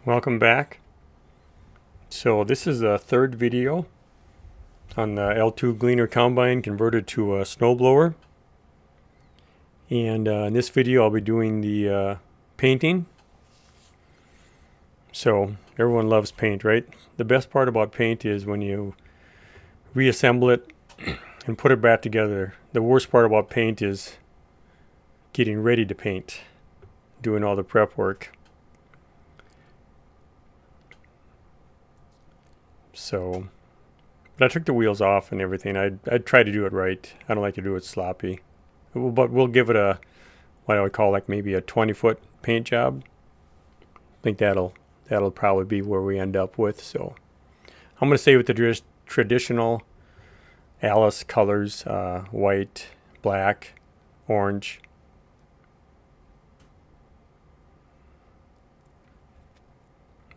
Welcome back. So this is the third video on the L2 Gleaner Combine converted to a snowblower. And in this video I'll be doing the painting. So everyone loves paint, right? The best part about paint is when you reassemble it and put it back together. The worst part about paint is getting ready to paint, doing all the prep work. So, but I took the wheels off and everything. I'd try to do it right. I don't like to do it sloppy. But we'll give it a, what I would call like maybe a 20-foot paint job. I think that'll probably be where we end up with. So I'm going to stay with the traditional Alice colors, white, black, orange.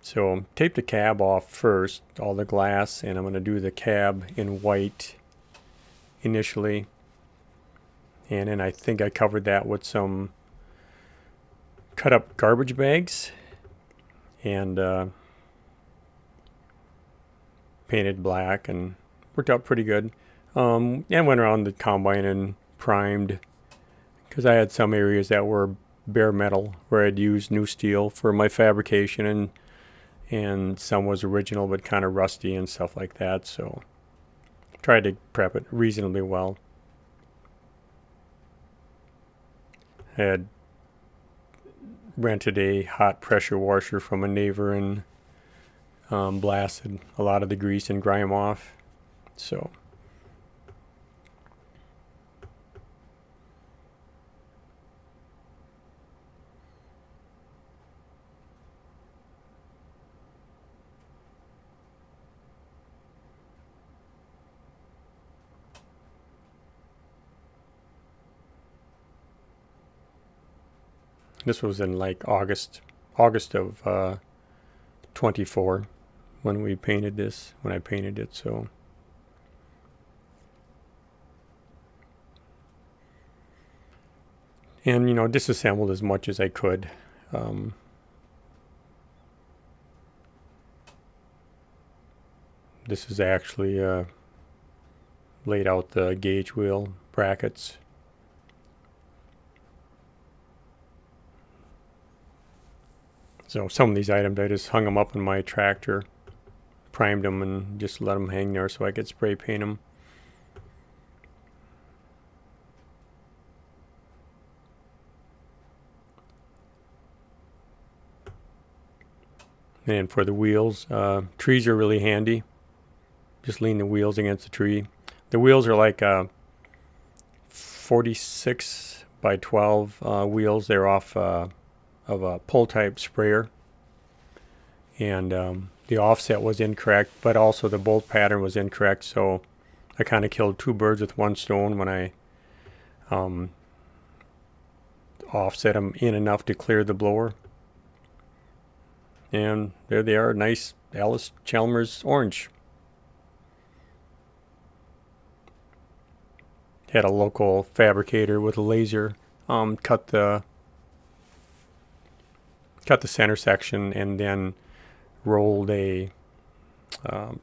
So tape the cab off first, all the glass, and I'm going to do the cab in white initially. And then I think I covered that with some cut up garbage bags and painted black, and worked out pretty good. And went around the combine and primed, because I had some areas that were bare metal where I'd used new steel for my fabrication, and some was original but kind of rusty and stuff like that. So tried to prep it reasonably well. I had rented a hot pressure washer from a neighbor and blasted a lot of the grease and grime off. So this was in like August of 24 when we painted this, when I painted it. So and disassembled as much as I could. This is actually laid out the gauge wheel brackets. So some of these items I just hung them up in my tractor, primed them, and just let them hang there so I could spray paint them. And for the wheels, trees are really handy. Just lean the wheels against the tree. The wheels are like 46 by 12 wheels. They're off of a pull type sprayer, and the offset was incorrect, but also the bolt pattern was incorrect. So I kind of killed two birds with one stone when I offset them in enough to clear the blower. And there they are, nice Alice Chalmers orange. Had a local fabricator with a laser cut the center section and then rolled a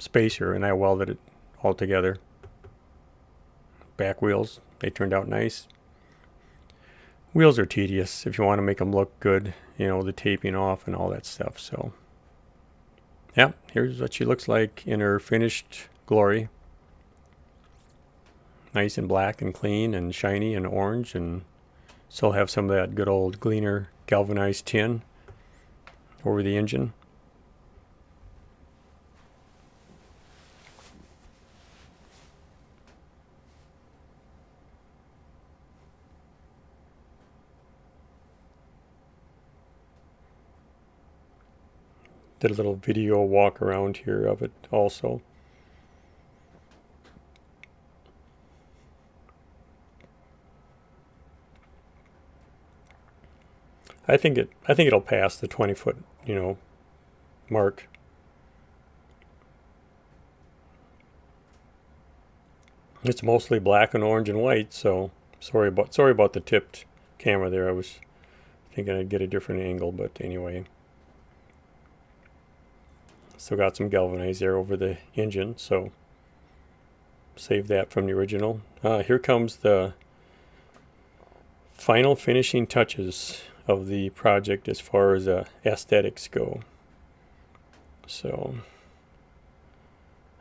spacer, and I welded it all together. Back wheels, they turned out nice. Wheels are tedious if you want to make them look good, the taping off and all that stuff. So yeah, here's what she looks like in her finished glory. Nice and black and clean and shiny and orange, and still have some of that good old Gleaner galvanized tin over the engine. Did a little video walk around here of it also. I think it'll pass the 20-foot, mark. It's mostly black and orange and white, so sorry about the tipped camera there. I was thinking I'd get a different angle, but anyway. Still got some galvanized there over the engine, so save that from the original. Here comes the final finishing touches of the project as far as aesthetics go. So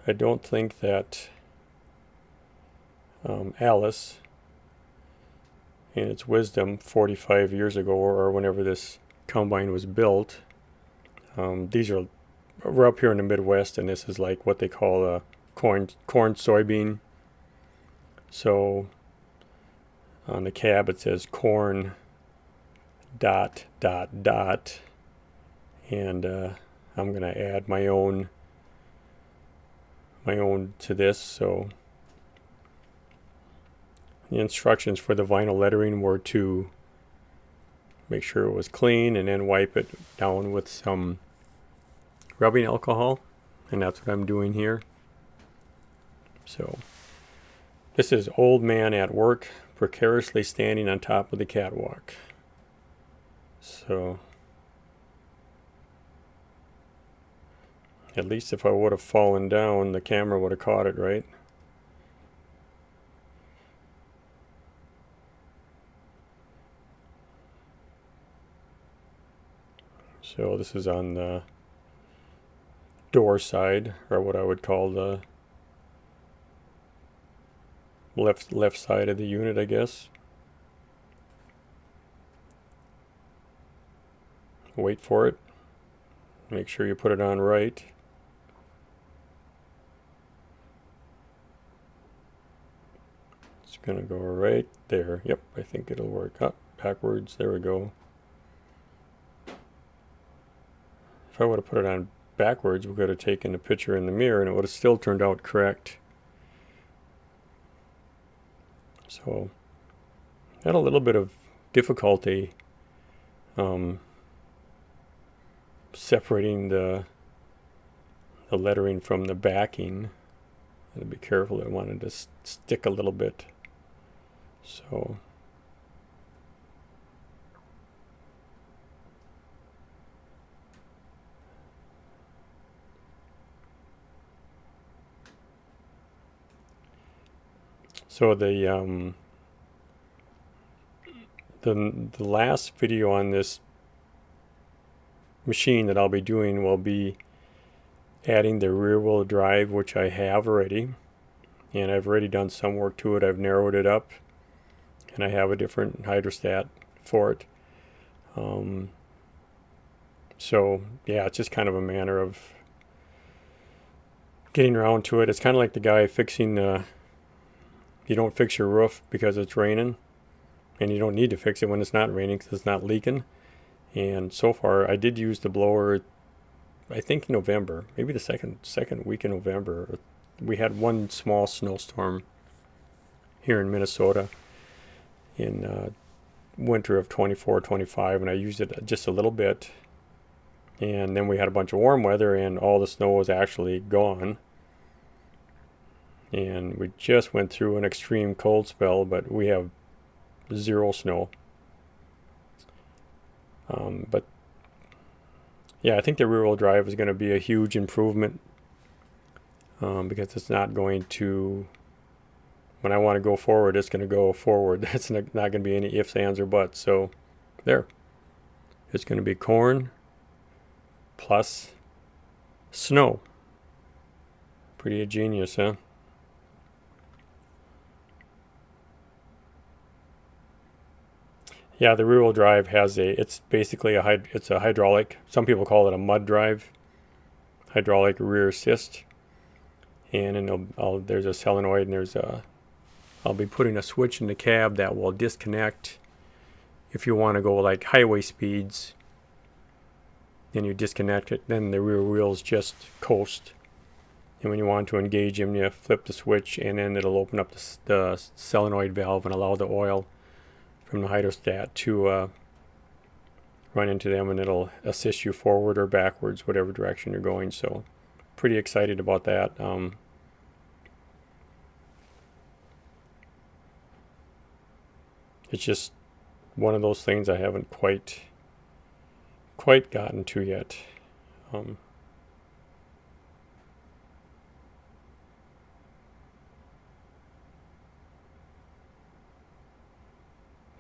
I don't think that Alice, in its wisdom 45 years ago or whenever this combine was built, we're up here in the Midwest, and this is like what they call a corn soybean. So on the cab it says corn ... and I'm gonna add my own to this. So the instructions for the vinyl lettering were to make sure it was clean and then wipe it down with some rubbing alcohol, and that's what I'm doing here. So this is old man at work, precariously standing on top of the catwalk. So at least if I would have fallen down, the camera would have caught it, right? So this is on the door side, or what I would call the left side of the unit, I guess. Wait for it. Make sure you put it on right. It's gonna go right there. Yep, I think it'll work. Up, backwards, there we go. If I would have put it on backwards, we could have taken the picture in the mirror and it would have still turned out correct. So had a little bit of difficulty separating the lettering from the backing. I had to be careful. I wanted to stick a little bit. So the last video on this machine that I'll be doing will be adding the rear wheel drive, which I have already, and I've already done some work to it. I've narrowed it up, and I have a different hydrostat for it. So yeah, it's just kind of a manner of getting around to it. It's kind of like the guy fixing you don't fix your roof because it's raining, and you don't need to fix it when it's not raining because it's not leaking. And so far I did use the blower, I think November, maybe the second week in November. We had one small snowstorm here in Minnesota in winter of 24-25, and I used it just a little bit, and then we had a bunch of warm weather and all the snow was actually gone, and we just went through an extreme cold spell, but we have zero snow. But yeah, I think the rear wheel drive is going to be a huge improvement, because it's not going to, when I want to go forward, it's going to go forward. It's not going to be any ifs, ands, or buts. So there, it's going to be corn plus snow. Pretty ingenious, huh? Yeah, the rear wheel drive has it's basically it's a hydraulic, some people call it a mud drive, hydraulic rear assist. And then there's a solenoid, and I'll be putting a switch in the cab that will disconnect if you want to go like highway speeds. Then you disconnect it, then the rear wheels just coast. And when you want to engage them, you flip the switch, and then it'll open up the solenoid valve and allow the oil from the hydrostat to run into them, and it'll assist you forward or backwards, whatever direction you're going. So pretty excited about that. It's just one of those things I haven't quite gotten to yet.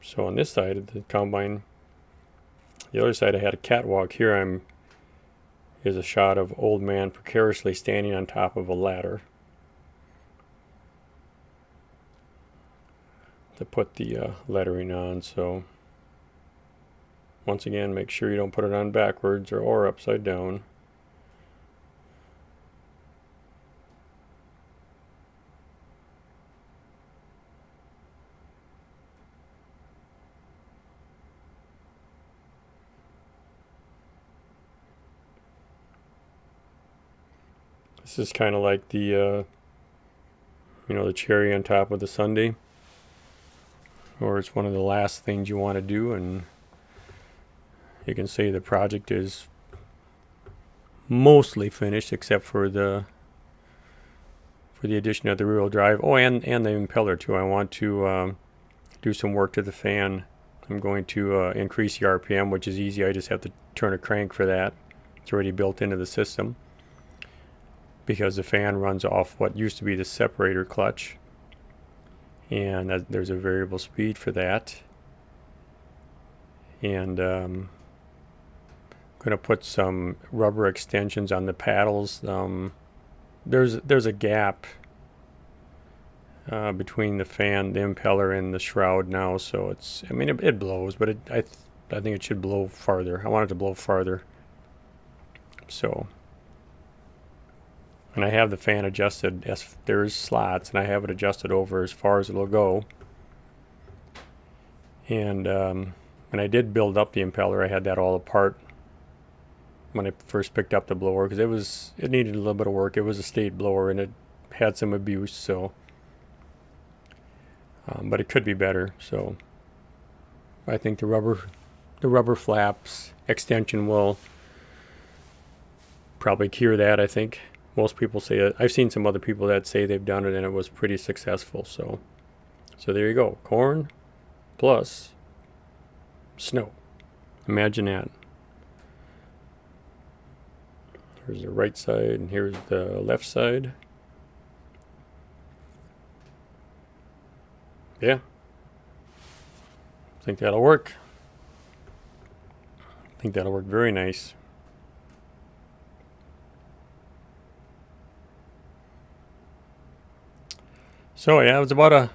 So on this side of the combine, the other side I had a catwalk. Here is a shot of old man precariously standing on top of a ladder to put the lettering on. So once again, make sure you don't put it on backwards or upside down. This is kind of like the the cherry on top of the sundae, or it's one of the last things you want to do, and you can say the project is mostly finished except for the addition of the rear-wheel drive. Oh, and the impeller too. I want to do some work to the fan. I'm going to increase the RPM, which is easy. I just have to turn a crank for that. It's already built into the system, because the fan runs off what used to be the separator clutch, and there's a variable speed for that. And I'm going to put some rubber extensions on the paddles. There's a gap between the fan, the impeller, and the shroud now, so it blows, but I think it should blow farther. I want it to blow farther. So, and I have the fan adjusted as there's slots, and I have it adjusted over as far as it'll go. And when I did build up the impeller, I had that all apart when I first picked up the blower, because it needed a little bit of work. It was a state blower and it had some abuse, so but it could be better. So I think the rubber flaps extension will probably cure that. I think most people say that. I've seen some other people that say they've done it and it was pretty successful. So there you go. Corn plus snow. Imagine that. Here's the right side and here's the left side. Yeah. I think that'll work. I think that'll work very nice. So yeah, it was about a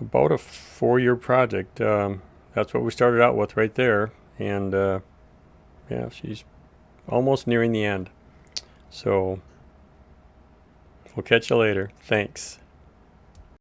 4-year project. That's what we started out with right there, and yeah, she's almost nearing the end. So we'll catch you later. Thanks.